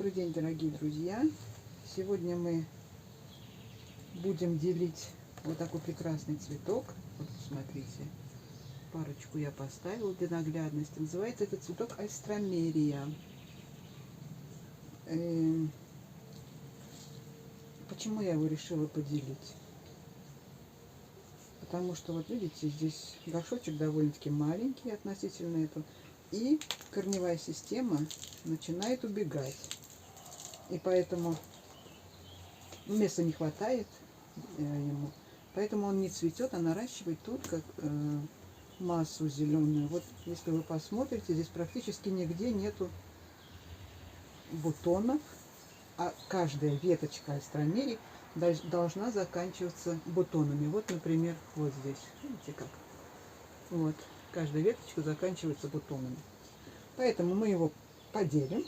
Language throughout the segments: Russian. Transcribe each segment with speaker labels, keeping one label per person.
Speaker 1: Добрый день, дорогие друзья! Сегодня мы будем делить вот такой прекрасный цветок. Вот посмотрите, парочку я поставила для наглядности. Называется этот цветок альстромерия. Почему я его решила поделить? Потому что, вот видите, здесь горшочек довольно-таки маленький относительно этого. И корневая система начинает убегать. И поэтому места не хватает ему. Поэтому он не цветет, а наращивает только массу зеленую. Вот если вы посмотрите, здесь практически нигде нету бутонов. А каждая веточка альстромерии должна заканчиваться бутонами. Вот, например, вот здесь. Видите как? Вот. Каждая веточка заканчивается бутонами. Поэтому мы его поделим.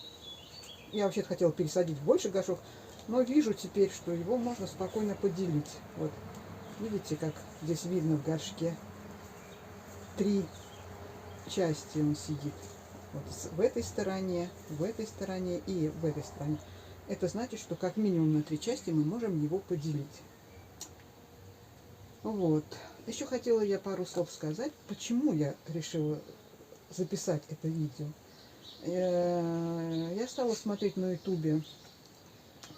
Speaker 1: Я вообще-то хотела пересадить в больший горшок, но вижу теперь, что его можно спокойно поделить. Вот. Видите, как здесь видно в горшке? 3 части он сидит. Вот в этой стороне и в этой стороне. Это значит, что как минимум на 3 части мы можем его поделить. Вот. Еще хотела я пару слов сказать, почему я решила записать это видео. Я стала смотреть на ютубе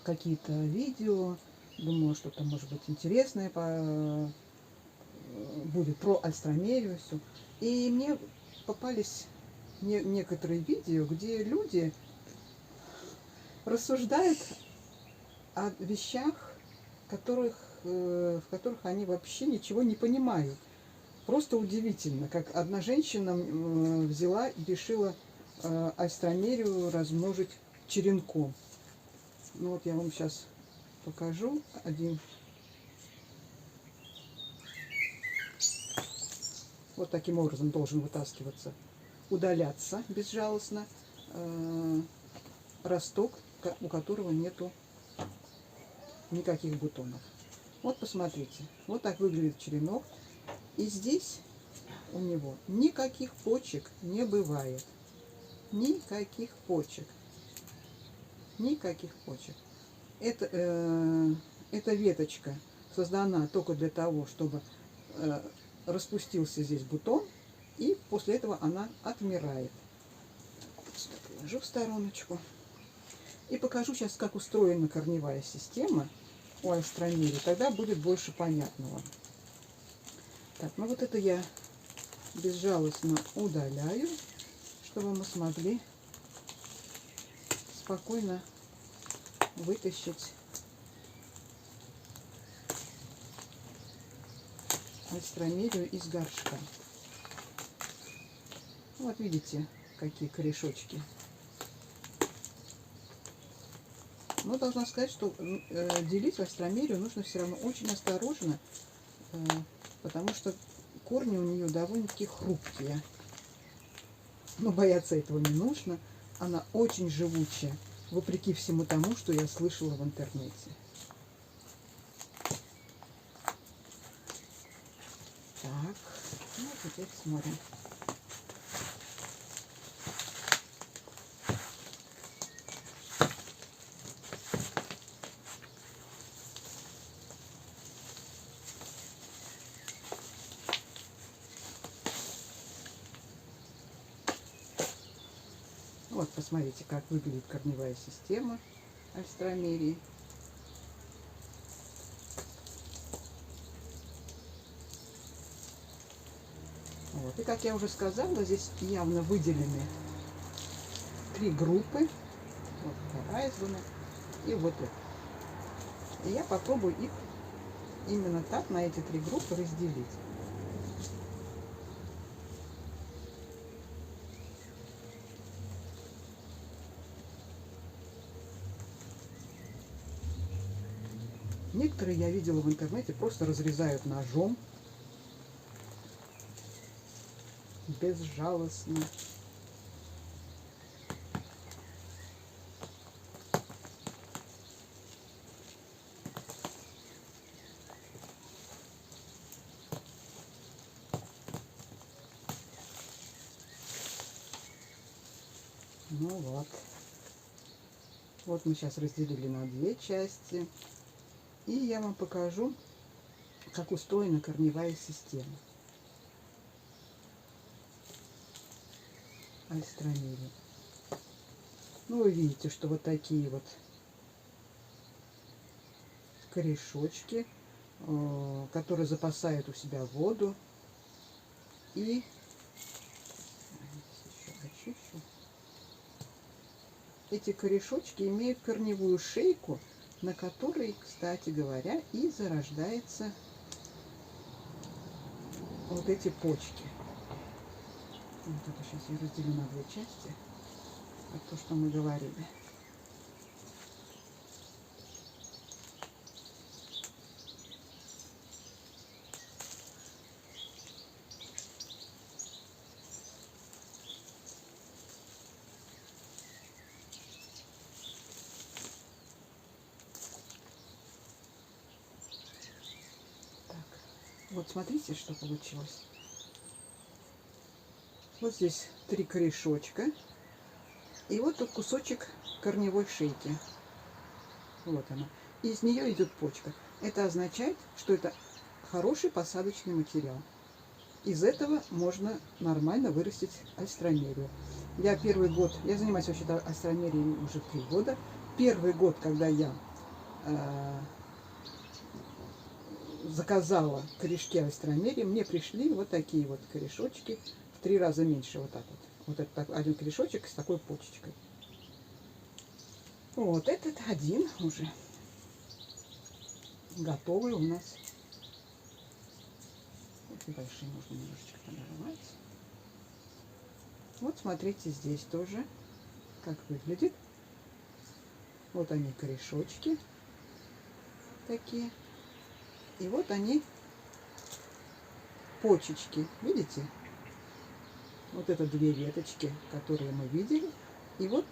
Speaker 1: какие-то видео, думала, что там может быть интересное будет про альстромерию все. И мне попались некоторые видео, где люди рассуждают о вещах, в которых они вообще ничего не понимают. Просто удивительно, как одна женщина взяла и решила альстромерию размножить черенком. Ну вот я вам сейчас покажу один. Вот таким образом должен вытаскиваться, удаляться безжалостно росток, у которого нету никаких бутонов. Вот посмотрите, вот так выглядит черенок. И здесь у него никаких почек не бывает. Никаких почек. Никаких почек. Эта веточка создана только для того, чтобы распустился здесь бутон, и после этого она отмирает. Положу в стороночку. И покажу сейчас, как устроена корневая система у альстромерии. Тогда будет больше понятного. Так, ну вот это я безжалостно удаляю, чтобы мы смогли спокойно вытащить альстромерию из горшка. Вот видите, какие корешочки. Но должна сказать, что делить альстромерию нужно все равно очень осторожно, потому что корни у нее довольно-таки хрупкие. Но бояться этого не нужно. Она очень живучая, вопреки всему тому, что я слышала в интернете. Так, ну теперь смотрим. Вот, посмотрите, как выглядит корневая система альстромерии. Вот. И, как я уже сказала, здесь явно выделены 3 группы. Вот вторая зона и вот эта. И я попробую их именно так на эти 3 группы разделить. Некоторые я видела в интернете просто разрезают ножом. Безжалостно. Ну вот. Вот мы сейчас разделили на две части. И я вам покажу, как устроена корневая система альстромерии. Ну, вы видите, что вот такие вот корешочки, которые запасают у себя воду. И еще очищу. Эти корешочки имеют корневую шейку, на которой, кстати говоря, и зарождаются вот эти почки. Вот это сейчас я разделю на две части, как то, что мы говорили. Вот смотрите, что получилось. Вот здесь 3 корешочка. И вот тут кусочек корневой шейки. Вот она. Из нее идет почка. Это означает, что это хороший посадочный материал. Из этого можно нормально вырастить альстромерию. Я первый год, я занимаюсь вообще-то альстромерией уже 3 года. Первый год, когда я заказала корешки альстромерии, мне пришли вот такие вот корешочки, в 3 раза меньше, вот так вот. Вот это один корешочек с такой почечкой. Вот этот один уже готовый у нас. Эти большие нужно немножечко подорвать. Вот смотрите, здесь тоже как выглядит. Вот они корешочки такие. И вот они почечки. Видите? Вот это 2 веточки, которые мы видели. И вот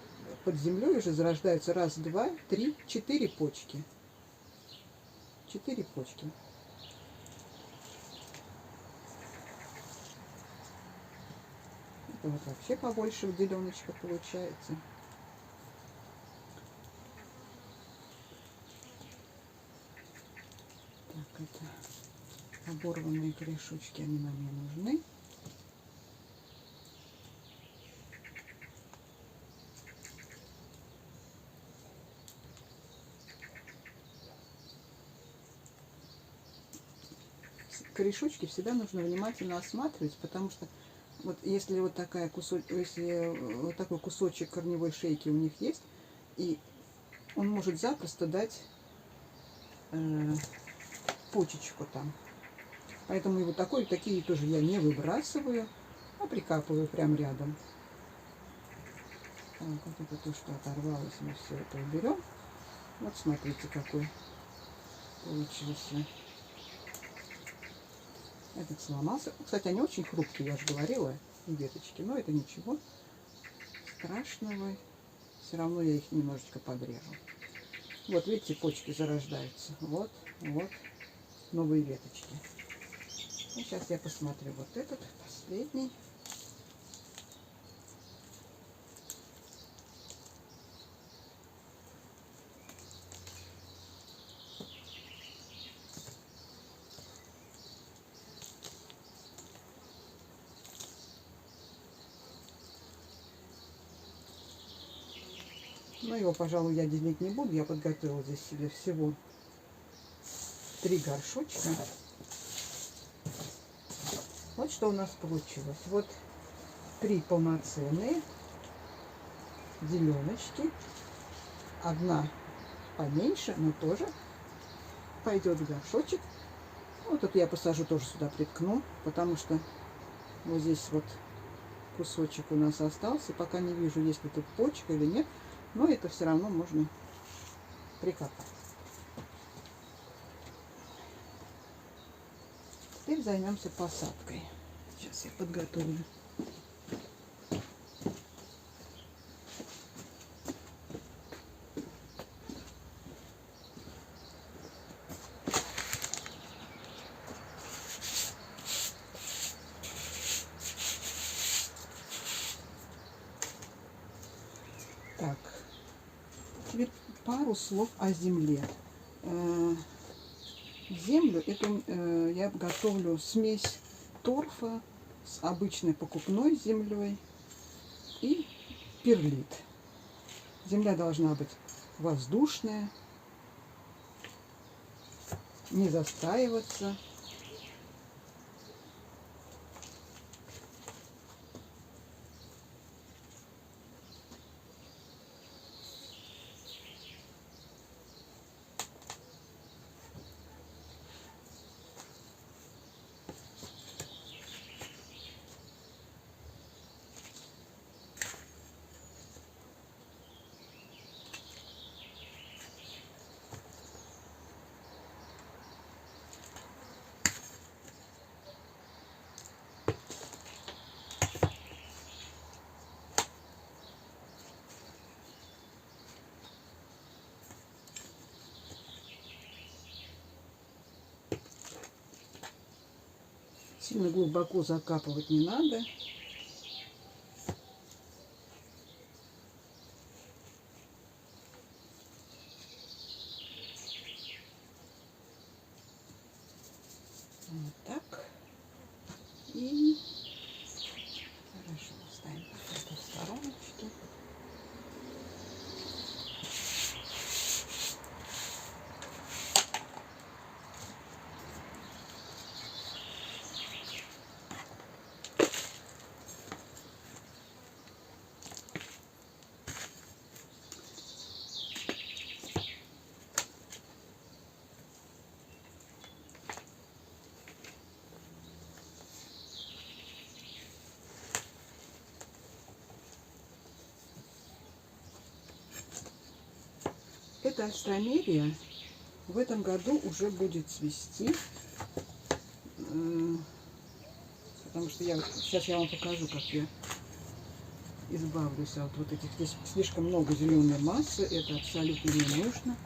Speaker 1: под землей уже зарождаются 1, 2, 3, 4 почки. 4 почки. Это вот вообще побольше в деленочках получается. Так, это оборванные корешочки, они нам не нужны. Корешочки всегда нужно внимательно осматривать, потому что вот если вот такая если вот такой кусочек корневой шейки у них есть, и он может запросто дать почечку там. Поэтому и вот такие тоже я не выбрасываю, а прикапываю прямо рядом. Так, вот это то, что оторвалось, мы все это уберем. Вот смотрите, какой получился. Этот сломался. Кстати, они очень хрупкие, я же говорила, веточки. Но это ничего страшного. Все равно я их немножечко подрежу. Вот, видите, почки зарождаются. Вот, вот, новые веточки. И сейчас я посмотрю вот этот, последний. Но его, пожалуй, я делить не буду. Я подготовила здесь себе всего 3 горшочка. Вот что у нас получилось. Вот 3 полноценные деленочки. Одна поменьше, но тоже пойдет в горшочек. Вот тут я посажу, тоже сюда приткну, потому что вот здесь вот кусочек у нас остался. Пока не вижу, есть ли тут почка или нет. Но это все равно можно прикопать. Теперь займемся посадкой. Сейчас я подготовлю. Так, теперь пару слов о земле. Землю эту я готовлю смесь торфа с обычной покупной землей и перлит. Земля должна быть воздушная, не застаиваться. Сильно глубоко закапывать не надо. Вот так. И хорошо ставим в эту стороночку. Эта астромерия в этом году уже будет цвести, потому что сейчас я вам покажу, как я избавлюсь от вот этих. Здесь слишком много зеленой массы, это абсолютно не нужно.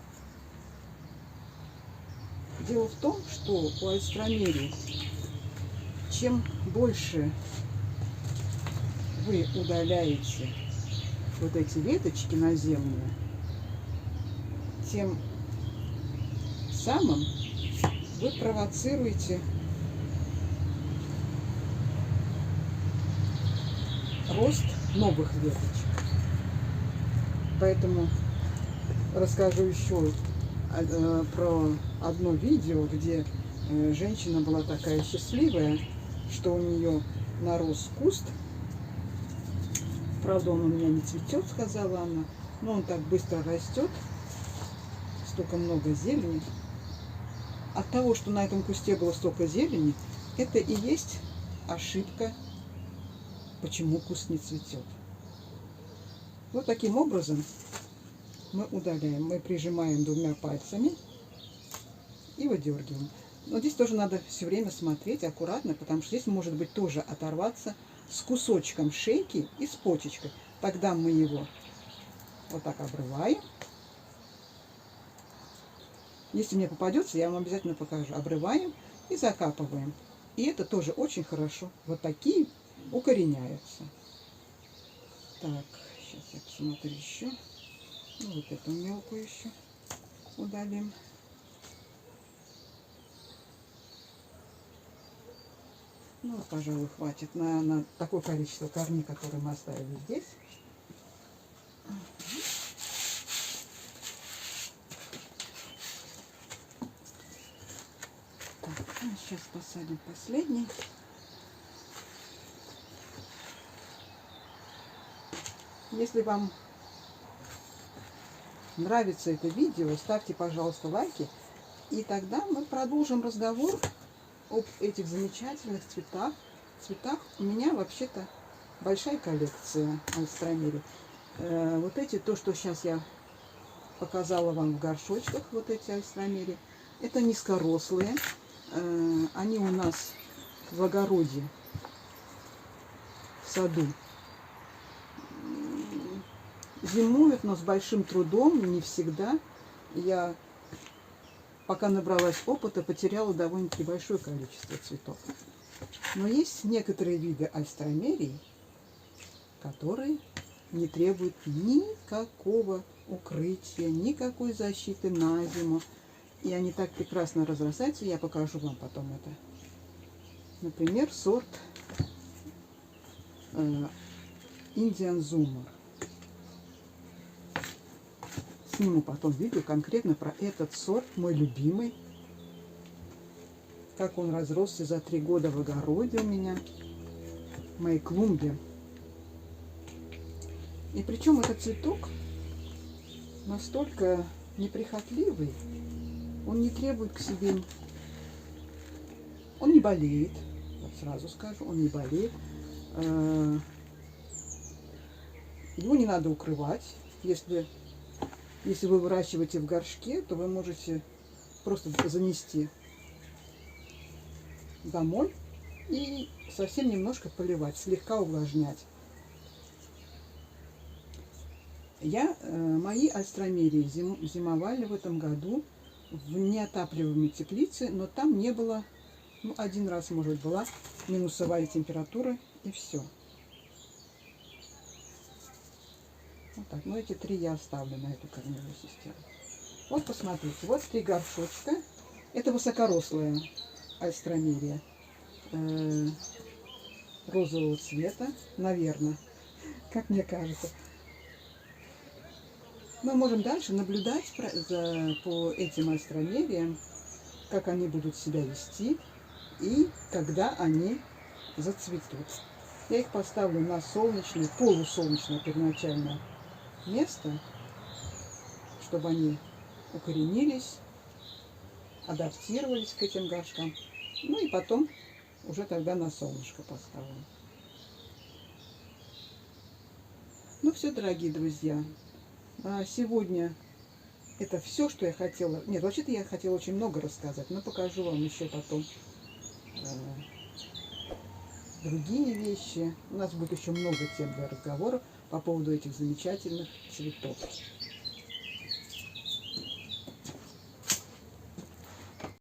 Speaker 1: Дело в том, что у астромерии чем больше вы удаляете вот эти веточки наземные, тем самым вы провоцируете рост новых веточек. Поэтому расскажу еще про одно видео, где женщина была такая счастливая, что у нее нарос куст. Правда, он у меня не цветет, сказала она, но он так быстро растет, столько много зелени. От того, что на этом кусте было столько зелени, это и есть ошибка, почему куст не цветет. Вот таким образом мы удаляем. Мы прижимаем двумя пальцами и выдергиваем. Но здесь тоже надо все время смотреть аккуратно, потому что здесь может быть тоже оторваться с кусочком шейки и с почечкой. Тогда мы его вот так обрываем. Если мне попадется, я вам обязательно покажу. Обрываем и закапываем. И это тоже очень хорошо. Вот такие укореняются. Так, сейчас я посмотрю еще. Ну, вот эту мелкую еще удалим. Ну, пожалуй, хватит на такое количество корней, которые мы оставили здесь. Так, ну, сейчас посадим последний. Если вам нравится это видео, ставьте, пожалуйста, лайки. И тогда мы продолжим разговор об этих замечательных цветах. У меня вообще-то большая коллекция астромерий. Вот эти, то, что сейчас я показала вам в горшочках, вот эти астромерии, это низкорослые. Они у нас в огороде, в саду. Зимуют, но с большим трудом, не всегда. Я, пока набралась опыта, потеряла довольно-таки большое количество цветов. Но есть некоторые виды астромерий, которые не требуют никакого укрытия, никакой защиты на зиму. И они так прекрасно разрастаются, я покажу вам потом это. Например, сорт Indian Zoomer. Сниму потом видео конкретно про этот сорт, мой любимый. Как он разросся за 3 года в огороде у меня, в моей клумбе. И причем этот цветок настолько неприхотливый, он не требует к себе, он не болеет, вот сразу скажу, он не болеет. Его не надо укрывать. Если вы выращиваете в горшке, то вы можете просто занести домой и совсем немножко поливать, слегка увлажнять. Мои альстромерии зимовали в этом году в неотапливаемой теплице, но там не было, ну, один раз, может, была минусовая температура, и все. Вот так, ну эти 3 я оставлю на эту корневую систему. Вот посмотрите, вот 3 горшочка. Это высокорослая альстромерия розового цвета, наверное, как мне кажется. Мы можем дальше наблюдать по этим альстромериям, как они будут себя вести и когда они зацветут. Я их поставлю на солнечное, полусолнечное первоначальное место, чтобы они укоренились, адаптировались к этим горшкам. Ну и потом уже тогда на солнышко поставлю. Ну все, дорогие друзья. Сегодня это все, что я хотела. Нет, вообще-то я хотела очень много рассказать, но покажу вам еще потом другие вещи. У нас будет еще много тем для разговора по поводу этих замечательных цветов.